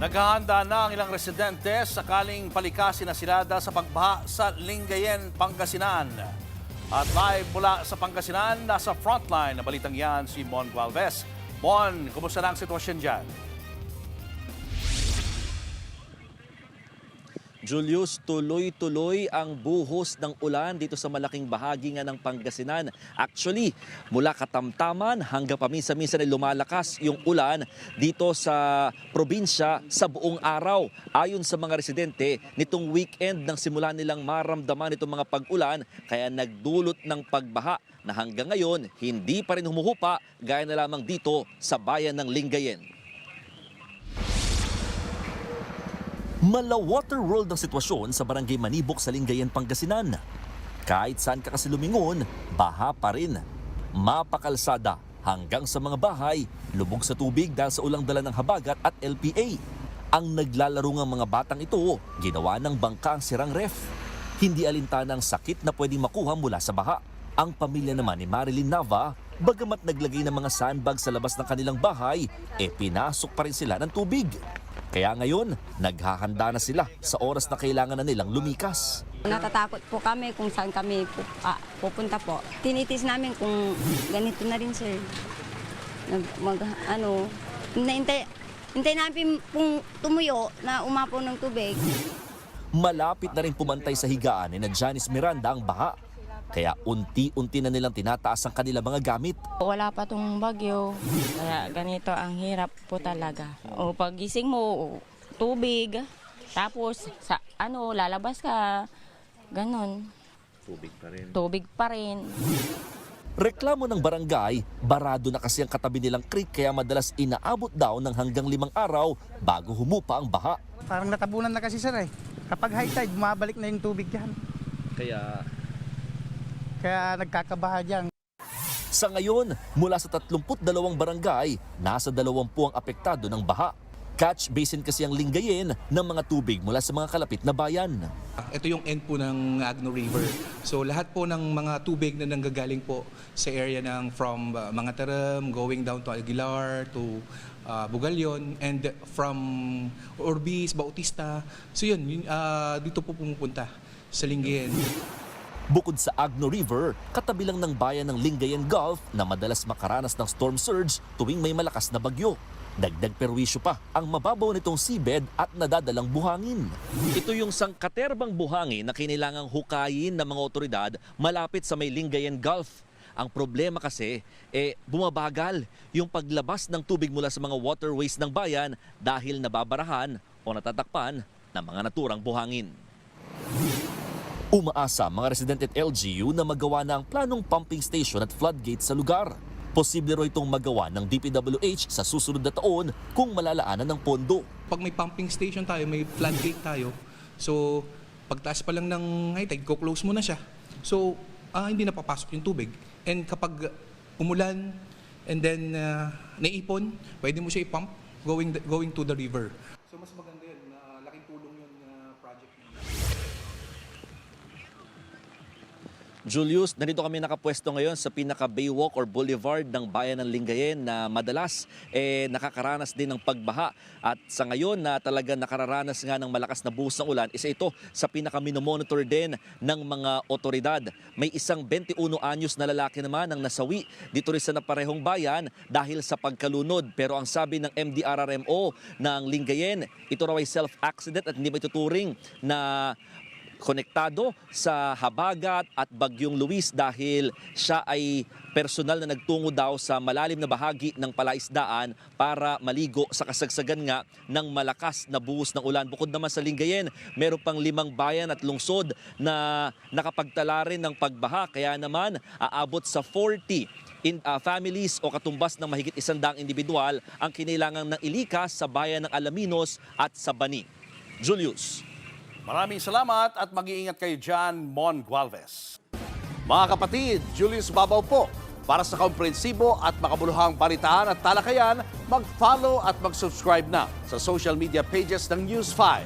Naghahanda na ang ilang residente sakaling palikasin na silada sa pagbaha sa Lingayen, Pangasinan. At live mula sa Pangasinan, nasa frontline na balitang yan si Mon Gualvez. Mon, kumusta na ang sitwasyon dyan? Julius, tuloy-tuloy ang buhos ng ulan dito sa malaking bahagi nga ng Pangasinan. Actually, mula Katamtaman hanggang paminsan-minsan ay lumalakas yung ulan dito sa probinsya sa buong araw. Ayon sa mga residente, nitong weekend nang simula nilang maramdaman itong mga pag-ulan, kaya nagdulot ng pagbaha na hanggang ngayon hindi pa rin humuhupa gaya na lamang dito sa bayan ng Lingayen. Mala-water world ang sitwasyon sa barangay Manibok sa Lingayen, Pangasinan. Kahit saan ka kasi lumingon, baha pa rin. Mapakalsada hanggang sa mga bahay, lubog sa tubig dahil sa ulang dala ng habagat at LPA. Ang naglalaro ng mga batang ito, ginawa ng bangka ang sirang ref. Hindi alintana ang sakit na pwedeng makuha mula sa baha. Ang pamilya naman ni Marilyn Nava, bagamat naglagay ng mga sandbag sa labas ng kanilang bahay, pinasok pa rin sila ng tubig. Kaya ngayon, naghahanda na sila sa oras na kailangan na nilang lumikas. Natatakot po kami kung saan kami pupunta po. Tinitis namin kung ganito na rin, sir. Hintay namin pong tumuyo na umapaw ng tubig. Malapit na rin pumantay sa higaan ni na Janice Miranda ang baha. Kaya unti-unti na nilang tinataas ang kanila mga gamit. Wala pa tong bagyo, kaya ganito ang hirap po talaga. O pagising mo, tubig, tapos lalabas ka, ganon. Tubig pa rin. Reklamo ng barangay, barado na kasi ang katabi nilang creek kaya madalas inaabot daw ng hanggang 5 araw bago humupa ang baha. Parang natabunan na kasi sir eh. Kapag high tide, bumabalik na yung tubig dyan. Kaya nagkakabaha dyan. Sa ngayon, mula sa 32 barangay, nasa 20 ang apektado ng baha. Catch basin kasi ang Lingayen ng mga tubig mula sa mga kalapit na bayan. Ito yung end po ng Agno River. So lahat po ng mga tubig na nanggagaling po sa area ng from Mangatarem, going down to Aguilar, to Bugalyon, and from Orbis, Bautista. So yun dito po pumupunta sa Lingayen. Bukod sa Agno River, katabi lang ng bayan ng Lingayen Gulf na madalas makaranas ng storm surge tuwing may malakas na bagyo. Dagdag perwisyo pa ang mababaw nitong seabed at nadadalang buhangin. Ito yung sangkaterbang buhangin na kailangang hukayin ng mga otoridad malapit sa may Lingayen Gulf. Ang problema kasi, bumabagal yung paglabas ng tubig mula sa mga waterways ng bayan dahil nababarahan o natatakpan ng mga naturang buhangin. Umaasa mga residente at LGU na magawa na ang planong pumping station at floodgate sa lugar. Posible rin itong magawa ng DPWH sa susunod na taon kung malalaanan ng pondo. Pag may pumping station tayo, may floodgate tayo. So pagtaas pa lang ng high tide, close mo na siya. So hindi na papasok yung tubig. And kapag umulan and then naipon, pwede mo siya i-pump going to the river. So mas maganda yun, laking tulong yun project. Julius, nandito kami nakapwesto ngayon sa pinaka-baywalk or boulevard ng bayan ng Lingayen na madalas nakakaranas din ng pagbaha. At sa ngayon na talaga nakararanas nga ng malakas na buhos ng ulan, isa ito sa pinaka-minomonitor din ng mga otoridad. May isang 21 anyos na lalaki naman ang nasawi dito rin sa naparehong bayan dahil sa pagkalunod. Pero ang sabi ng MDRRMO ng Lingayen, ito raw ay self-accident at hindi maituturing na konektado sa habagat at bagyong Luis dahil siya ay personal na nagtungo daw sa malalim na bahagi ng palaisdaan para maligo sa kasagsagan nga ng malakas na buhos ng ulan. Bukod naman sa Lingayen, meron pang 5 bayan at lungsod na nakapagtala rin ng pagbaha kaya naman aabot sa 40 families o katumbas ng mahigit 100 individual ang kinailangan ng ilikas sa bayan ng Alaminos at sa Bani. Julius. Maraming salamat at mag-iingat kayo dyan, Mon Gualvez. Mga kapatid, Julius Babaw po. Para sa komprehensibo at makabuluhang balitaan at talakayan, mag-follow at mag-subscribe na sa social media pages ng News 5.